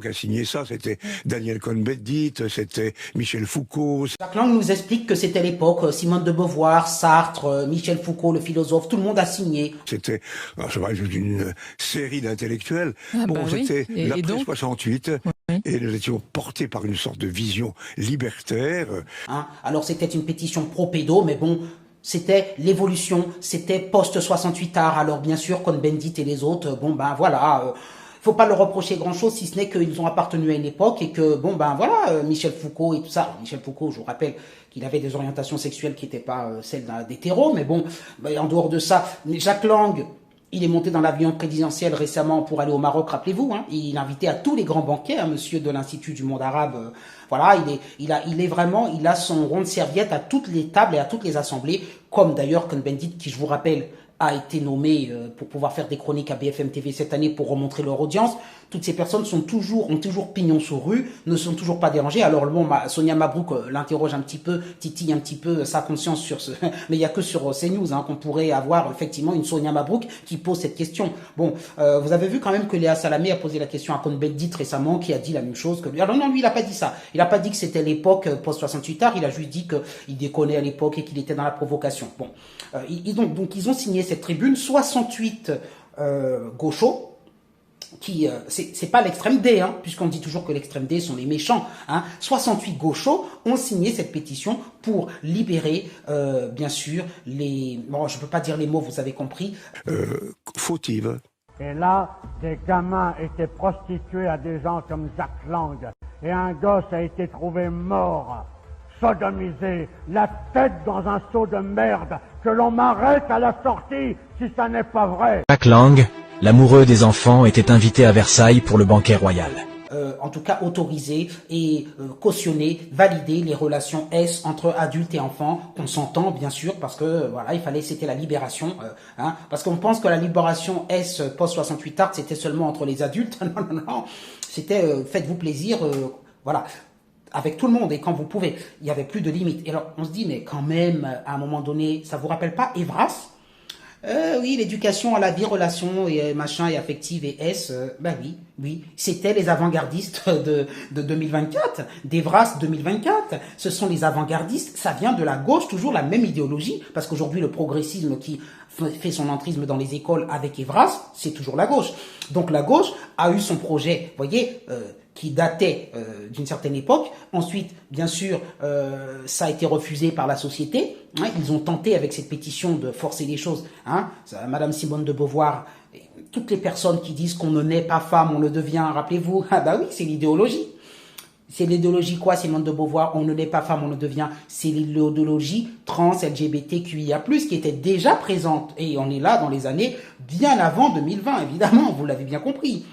Qui a signé ça, c'était Daniel Cohn-Bendit, c'était Michel Foucault. Jacques Lang nous explique que c'était l'époque, Simone de Beauvoir, Sartre, Michel Foucault, le philosophe, tout le monde a signé. C'était une série d'intellectuels. C'était oui. l'après 68, oui. Et nous étions portés par une sorte de vision libertaire. Alors c'était une pétition pro-pédo, mais bon, c'était l'évolution, c'était post-68 art. Alors bien sûr, Cohn-Bendit et les autres, faut pas leur reprocher grand-chose, si ce n'est qu'ils ont appartenu à une époque et que, Michel Foucault et tout ça. Alors, Michel Foucault, je vous rappelle qu'il avait des orientations sexuelles qui n'étaient pas celles d'hétéros, mais bon, en dehors de ça, Jacques Lang, il est monté dans l'avion présidentiel récemment pour aller au Maroc, rappelez-vous, il invitait à tous les grands banquets, monsieur de l'Institut du monde arabe, il a son rond de serviette à toutes les tables et à toutes les assemblées, comme d'ailleurs Cohn-Bendit, qui je vous rappelle, a été nommé pour pouvoir faire des chroniques à BFM TV cette année pour remontrer leur audience. Toutes ces personnes ont toujours pignon sur rue, ne sont toujours pas dérangées. Alors bon, Sonia Mabrouk l'interroge un petit peu, titille un petit peu sa conscience sur ce... Mais il n'y a que sur CNews qu'on pourrait avoir effectivement une Sonia Mabrouk qui pose cette question. Bon, vous avez vu quand même que Léa Salamé a posé la question à Cohn-Bendit récemment, qui a dit la même chose que lui. Alors non, lui, il n'a pas dit ça. Il n'a pas dit que c'était l'époque post-68 art, il a juste dit qu'il déconnait à l'époque et qu'il était dans la provocation. Bon, ils ont signé cette tribune, 68 gauchos, qui c'est pas l'extrême D, puisqu'on dit toujours que l'extrême D sont les méchants. 68 gauchos ont signé cette pétition pour libérer, bien sûr, je peux pas dire les mots, vous avez compris. Fautive. Et là, des gamins étaient prostitués à des gens comme Jacques Lang. Et un gosse a été trouvé mort, sodomisé, la tête dans un seau de merde, que l'on m'arrête à la sortie si ça n'est pas vrai. Jacques Lang, l'amoureux des enfants, était invité à Versailles pour le banquet royal. En tout cas autoriser et cautionner, valider les relations S entre adultes et enfants, consentants bien sûr, parce que c'était la libération, parce qu'on pense que la libération S post 68 art c'était seulement entre les adultes. Non, c'était faites-vous plaisir, avec tout le monde et quand vous pouvez. Il y avait plus de limites. Et alors on se dit mais quand même à un moment donné, ça vous rappelle pas Evras? Oui, l'éducation à la vie, relation et machin et affective et S, oui, c'était les avant-gardistes de 2024, d'Evras 2024. Ce sont les avant-gardistes, ça vient de la gauche, toujours la même idéologie, parce qu'aujourd'hui le progressisme qui fait son entrisme dans les écoles avec Evras, c'est toujours la gauche. Donc la gauche a eu son projet, voyez, qui datait d'une certaine époque. Ensuite, bien sûr, ça a été refusé par la société. Ils ont tenté avec cette pétition de forcer les choses. Madame Simone de Beauvoir, toutes les personnes qui disent qu'on ne naît pas femme, on le devient, rappelez-vous, oui, c'est l'idéologie. C'est l'idéologie quoi, Simone de Beauvoir? On ne naît pas femme, on le devient. C'est l'idéologie trans, LGBTQIA+, qui était déjà présente. Et on est là dans les années bien avant 2020, évidemment, vous l'avez bien compris.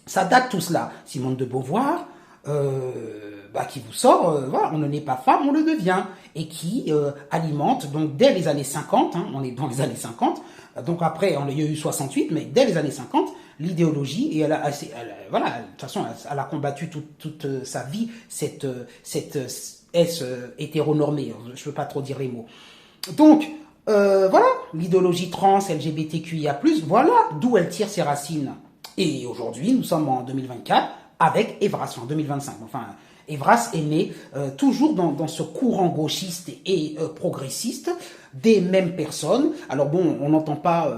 Ça date tout cela. Simone de Beauvoir, qui vous sort, on ne naît pas femme, on le devient. Et qui alimente, donc dès les années 50, on est dans les années 50, donc après il y a eu 68, mais dès les années 50, l'idéologie, et de toute façon, elle a combattu toute sa vie cette S hétéronormée, je ne peux pas trop dire les mots. Donc, l'idéologie trans, LGBTQIA+, voilà d'où elle tire ses racines. Et aujourd'hui, nous sommes en 2024 avec Evras, en 2025. Enfin, Evras est né toujours dans ce courant gauchiste et progressiste des mêmes personnes. Alors bon, on n'entend pas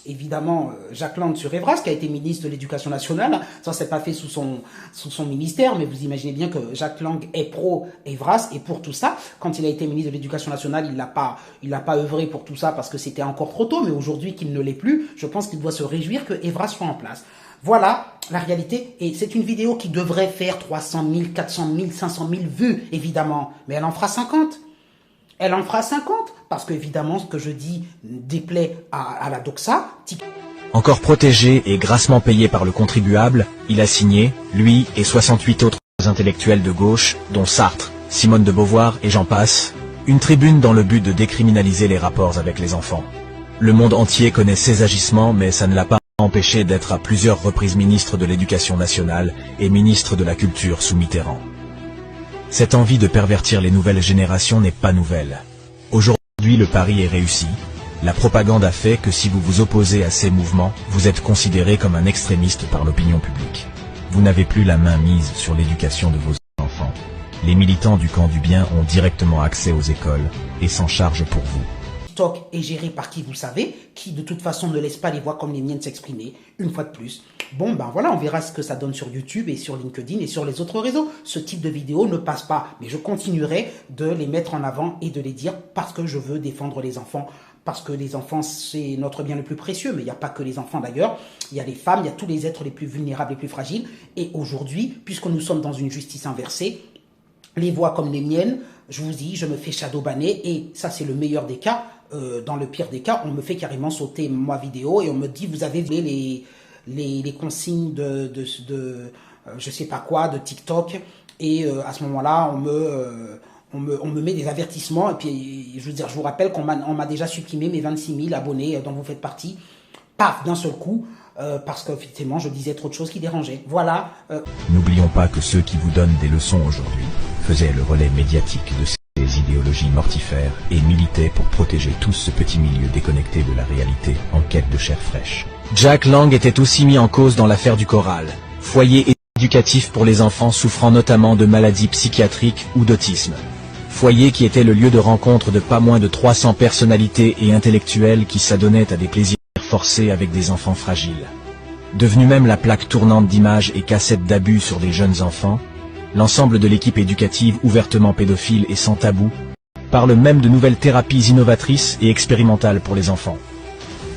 évidemment Jacques Lang sur Evras, qui a été ministre de l'Éducation nationale. Ça, c'est pas fait sous son ministère, mais vous imaginez bien que Jacques Lang est pro-Evras et pour tout ça. Quand il a été ministre de l'Éducation nationale, il n'a pas œuvré pour tout ça parce que c'était encore trop tôt, mais aujourd'hui qu'il ne l'est plus, je pense qu'il doit se réjouir que Evras soit en place. Voilà la réalité, et c'est une vidéo qui devrait faire 300 000, 400 000, 500 000 vues, évidemment, mais elle en fera 50. Elle en fera 50, parce qu'évidemment, ce que je dis déplaît à la doxa. Encore protégé et grassement payé par le contribuable, il a signé, lui et 68 autres intellectuels de gauche, dont Sartre, Simone de Beauvoir et j'en passe, une tribune dans le but de décriminaliser les rapports avec les enfants. Le monde entier connaît ses agissements, mais ça ne l'a pas empêché d'être à plusieurs reprises ministre de l'Éducation nationale et ministre de la Culture sous Mitterrand. Cette envie de pervertir les nouvelles générations n'est pas nouvelle. Aujourd'hui, le pari est réussi. La propagande a fait que si vous vous opposez à ces mouvements, vous êtes considéré comme un extrémiste par l'opinion publique. Vous n'avez plus la main mise sur l'éducation de vos enfants. Les militants du camp du bien ont directement accès aux écoles et s'en chargent pour vous. TikTok est géré par qui vous savez, qui de toute façon ne laisse pas les voix comme les miennes s'exprimer, une fois de plus. Bon ben voilà, on verra ce que ça donne sur YouTube et sur LinkedIn et sur les autres réseaux. Ce type de vidéos ne passe pas, mais je continuerai de les mettre en avant et de les dire parce que je veux défendre les enfants. Parce que les enfants, c'est notre bien le plus précieux, mais il n'y a pas que les enfants d'ailleurs. Il y a les femmes, il y a tous les êtres les plus vulnérables, les plus fragiles. Et aujourd'hui, puisque nous sommes dans une justice inversée, les voix comme les miennes, je vous dis, je me fais shadowbanner et ça c'est le meilleur des cas. Dans le pire des cas, on me fait carrément sauter ma vidéo et on me dit vous avez les consignes de je sais pas quoi, de TikTok et à ce moment-là on me met des avertissements et puis je veux dire, je vous rappelle qu'on m'a déjà supprimé mes 26 000 abonnés dont vous faites partie, paf, d'un seul coup. Parce qu'effectivement, je disais trop de choses qui dérangeaient. Voilà. N'oublions pas que ceux qui vous donnent des leçons aujourd'hui faisaient le relais médiatique de ces idéologies mortifères et militaient pour protéger tout ce petit milieu déconnecté de la réalité en quête de chair fraîche. Jack Lang était aussi mis en cause dans l'affaire du Coral, foyer éducatif pour les enfants souffrant notamment de maladies psychiatriques ou d'autisme. Foyer qui était le lieu de rencontre de pas moins de 300 personnalités et intellectuels qui s'adonnaient à des plaisirs forcés avec des enfants fragiles. Devenu même la plaque tournante d'images et cassettes d'abus sur des jeunes enfants, l'ensemble de l'équipe éducative ouvertement pédophile et sans tabou parle même de nouvelles thérapies innovatrices et expérimentales pour les enfants.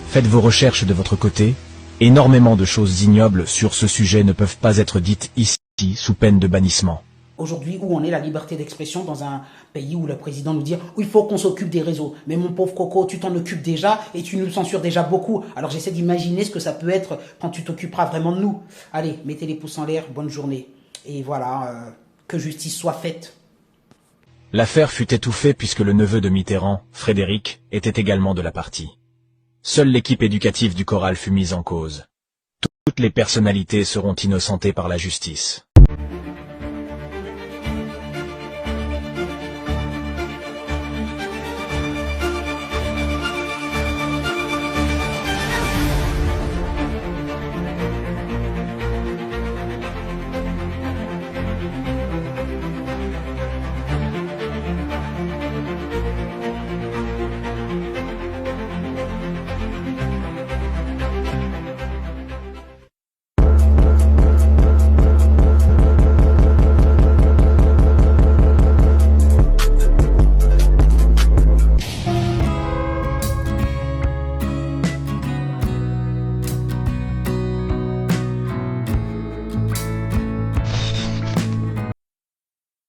Faites vos recherches de votre côté, énormément de choses ignobles sur ce sujet ne peuvent pas être dites ici sous peine de bannissement. Aujourd'hui, où on est la liberté d'expression dans un pays où le président nous dit « il faut qu'on s'occupe des réseaux ». Mais mon pauvre Coco, tu t'en occupes déjà et tu nous censures déjà beaucoup. Alors j'essaie d'imaginer ce que ça peut être quand tu t'occuperas vraiment de nous. Allez, mettez les pouces en l'air, bonne journée. Et voilà, que justice soit faite. L'affaire fut étouffée puisque le neveu de Mitterrand, Frédéric, était également de la partie. Seule l'équipe éducative du Coral fut mise en cause. Toutes les personnalités seront innocentées par la justice.